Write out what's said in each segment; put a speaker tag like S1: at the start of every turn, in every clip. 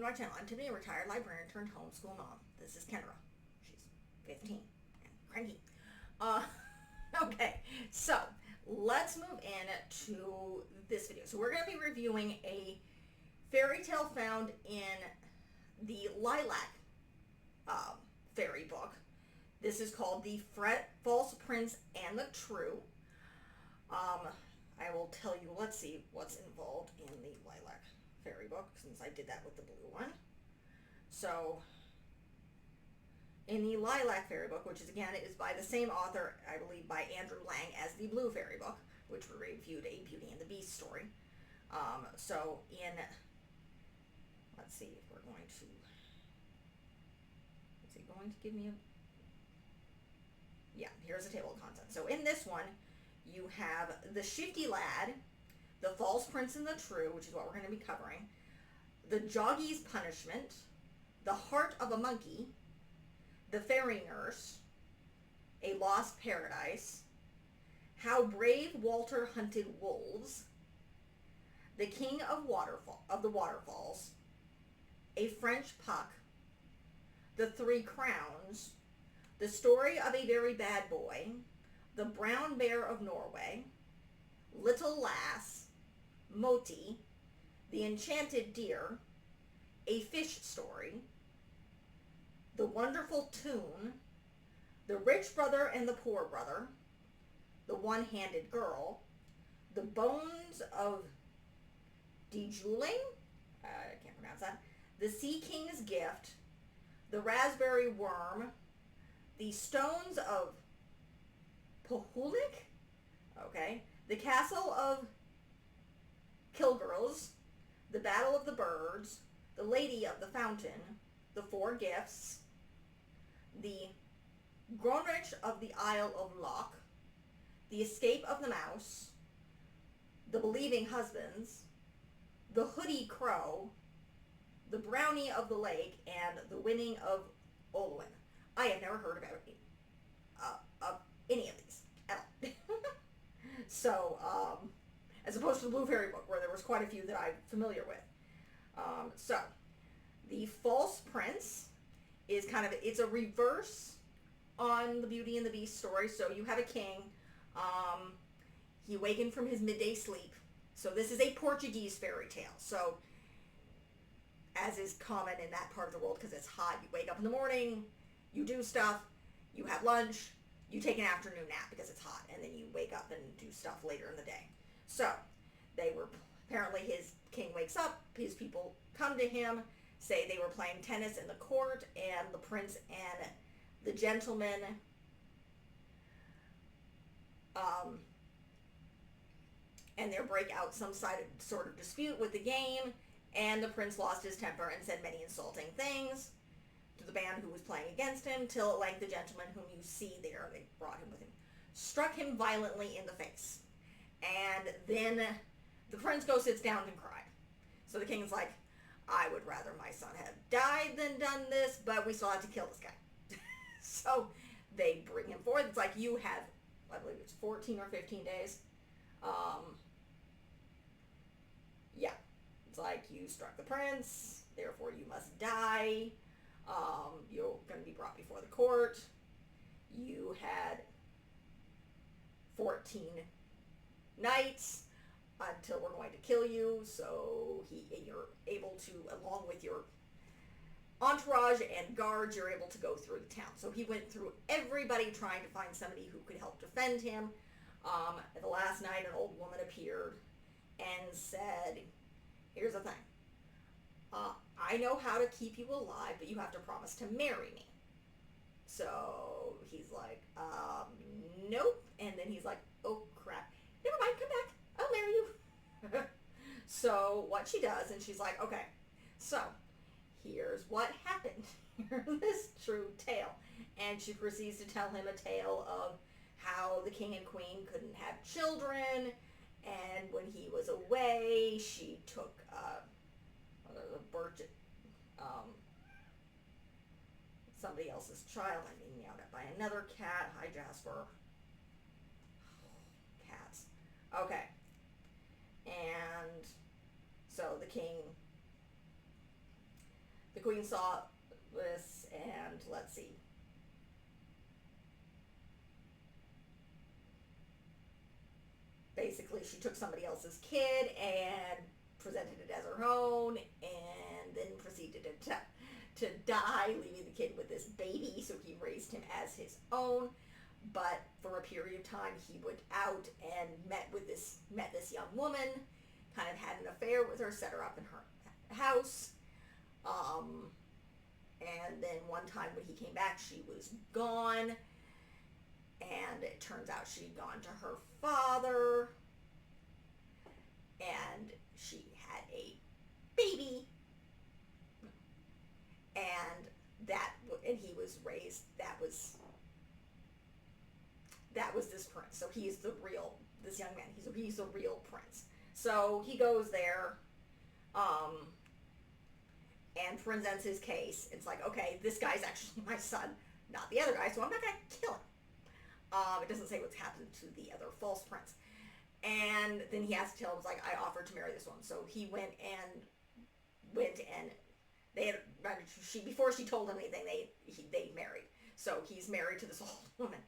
S1: to my channel. I'm Tiffany, a retired librarian turned homeschool mom. This is Kendra. She's 15 and cranky. Uh, okay, so let's move in to this video. So we're going to be reviewing a fairy tale found in the Lilac Fairy Book. This is called The False Prince and the True. I will tell you, let's see what's involved in the Lilac Fairy Book, since I did that with the blue one. So, in the Lilac Fairy Book, which is, again, it is by the same author, I believe, by Andrew Lang, as the Blue Fairy Book, which we reviewed a Beauty and the Beast story. So, let's see if we're going to, is it going to give me a, yeah, here's the table of contents. So, in this one, you have the Shifty Lad, the False Prince and the True, which is what we're going to be covering, the Joggy's Punishment, the Heart of a Monkey, the Fairy Nurse, A Lost Paradise, How Brave Walter Hunted Wolves, the King of the Waterfalls, A French Puck, the Three Crowns, the Story of a Very Bad Boy, the Brown Bear of Norway, Little Lass, Moti, The Enchanted Deer, A Fish Story, The Wonderful Tune, The Rich Brother and the Poor Brother, The One-Handed Girl, The Bones of Dejuling, I can't pronounce that, The Sea King's Gift, The Raspberry Worm, The Stones of Pohulik, okay, The Castle of Kilgirls, The Battle of the Birds, The Lady of the Fountain, The Four Gifts, The Gronrich of the Isle of Loch, The Escape of the Mouse, The Believing Husbands, The Hoodie Crow, The Brownie of the Lake, and The Winning of Olwen. I have never heard of any of these at all. So, as opposed to the Blue Fairy Book, where there was quite a few that I'm familiar with. So, the False Prince is kind of, it's a reverse on the Beauty and the Beast story. So you have a king, he awakened from his midday sleep. So this is a Portuguese fairy tale. So, as is common in that part of the world, because it's hot, you wake up in the morning, you do stuff, you have lunch, you take an afternoon nap because it's hot, and then you wake up and do stuff later in the day. So, apparently his king wakes up, his people come to him, say they were playing tennis in the court, and the prince and the gentleman and there break out some sort of dispute with the game, and the prince lost his temper and said many insulting things to the band who was playing against him, till at length the gentleman whom you see there, they brought him with him, struck him violently in the face. And then the prince sits down and cried. So the king's like, I would rather my son have died than done this, but we still have to kill this guy. So they bring him forward. It's like, you have, I believe it's 14 or 15 days. Yeah. It's like, you struck the prince, therefore you must die. You're going to be brought before the court. You had 14 nights until we're going to kill you, so you're able to, along with your entourage and guards, you're able to go through the town. So he went through everybody trying to find somebody who could help defend him. The last night, an old woman appeared and said, here's the thing. I know how to keep you alive, but you have to promise to marry me. So he's like, nope. And then he's like, oh crap. Never mind, come back. I'll marry you. So what she does, and she's like, okay, so here's what happened. Here's this true tale. And she proceeds to tell him a tale of how the king and queen couldn't have children, and when he was away, she took somebody else's child. I'm being meowed at by another cat. Hi, Jasper. Cats. Okay. And so the king queen saw this, and let's see. Basically, she took somebody else's kid and presented it as her own, and then proceeded to die, leaving the kid with this baby. So he raised him as his own. But for a period of time, he went out and met this young woman, kind of had an affair with her, set her up in her house. And then one time when he came back, she was gone. And it turns out she'd gone to her father. And she had a baby. And he was raised, that was this prince. So he's this young man, he's the real prince. So he goes there, and presents his case. It's like, okay, this guy's actually my son, not the other guy, so I'm not going to kill him. It doesn't say what's happened to the other false prince. And then he has to tell him, like, I offered to marry this one. So he went and they had, before she told him anything, they married. So he's married to this old woman.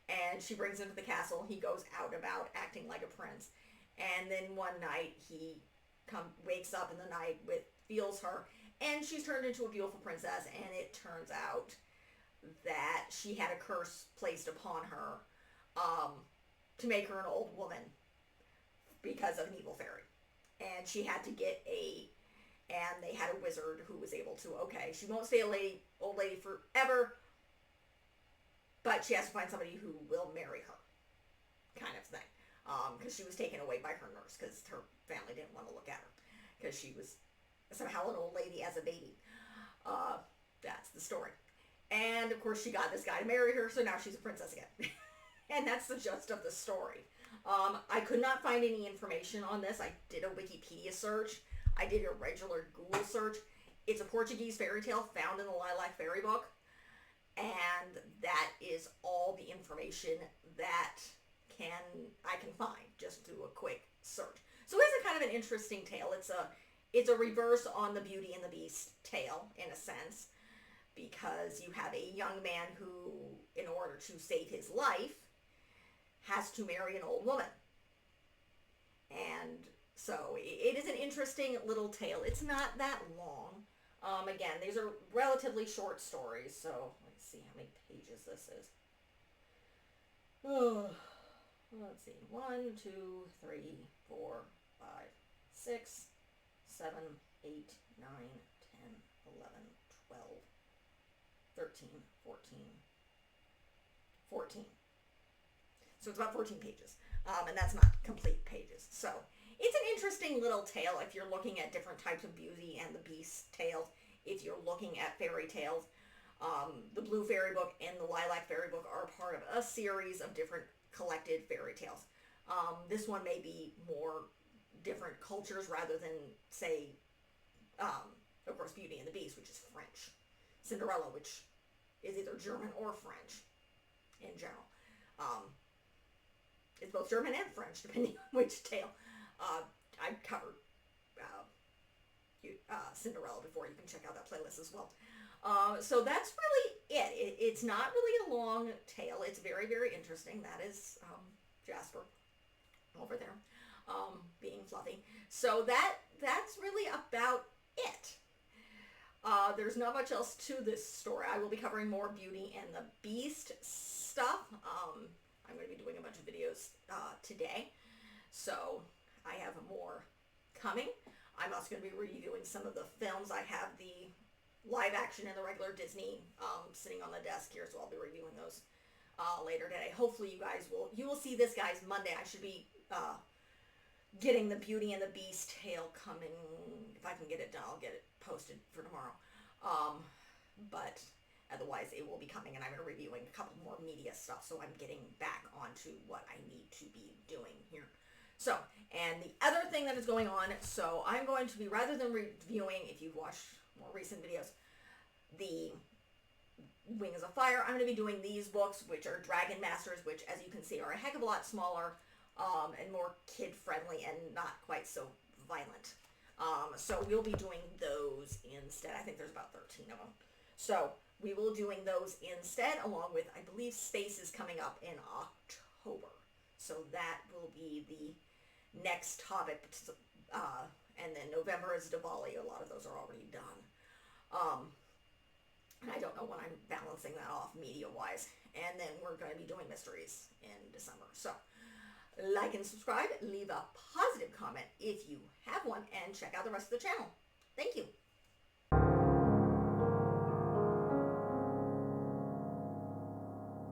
S1: And she brings him to the castle. He goes out about acting like a prince. And then one night he wakes up in the night feels her. And she's turned into a beautiful princess. And it turns out that she had a curse placed upon her to make her an old woman because of an evil fairy. And she had to and they had a wizard who was able to, okay, she won't stay old lady forever, but she has to find somebody who will marry her, kind of thing. Because she was taken away by her nurse because her family didn't want to look at her because she was somehow an old lady as a baby. That's the story. And of course she got this guy to marry her, so now she's a princess again. And that's the gist of the story. I could not find any information on this. I did a Wikipedia search. I did a regular Google search. It's a Portuguese fairy tale found in the Lilac Fairy Book. And that is all the information that I can find just through a quick search. So it's a kind of an interesting tale. It's a reverse on the Beauty and the Beast tale, in a sense, because you have a young man who, in order to save his life, has to marry an old woman. And so it is an interesting little tale. It's not that long. Again, these are relatively short stories, so let's see how many pages this is. Oh, let's see. 1, 2, 3, 4, 5, 6, 7, 8, 9, 10, 11, 12, 13, 14. So it's about 14 pages. And that's not complete pages. So it's an interesting little tale if you're looking at different types of Beauty and the Beast tales. If you're looking at fairy tales, the Blue Fairy Book and the Lilac Fairy Book are part of a series of different collected fairy tales. This one may be more different cultures rather than, say, of course, Beauty and the Beast, which is French. Cinderella, which is either German or French in general. It's both German and French, depending on which tale. I covered Cinderella before. You can check out that playlist as well. So that's really it. It's not really a long tale. It's very, very interesting. That is Jasper over there being fluffy. So that's really about it. There's not much else to this story. I will be covering more Beauty and the Beast stuff. I'm going to be doing a bunch of videos today. So I have more coming. I'm also going to be reviewing some of the films. I have the live action and the regular Disney sitting on the desk here, so I'll be reviewing those later today. Hopefully you will see this, guys, Monday. I should be getting the Beauty and the Beast tale coming. If I can get it done, I'll get it posted for tomorrow. But otherwise, it will be coming, and I'm going to be reviewing a couple more media stuff, so I'm getting back onto what I need to be doing here. So, and the other thing that is going on, so I'm going to be, rather than reviewing, if you've watched more recent videos, the Wings of Fire, I'm going to be doing these books, which are Dragon Masters, which, as you can see, are a heck of a lot smaller and more kid-friendly and not quite so violent. So we'll be doing those instead. I think there's about 13 of them. So we will doing those instead, along with, I believe, Space is coming up in October. So that will be the next topic. And then November is Diwali. A lot of those are already done. And I don't know when I'm balancing that off media-wise. And then we're going to be doing mysteries in December. So like and subscribe, leave a positive comment if you have one, and check out the rest of the channel. Thank you.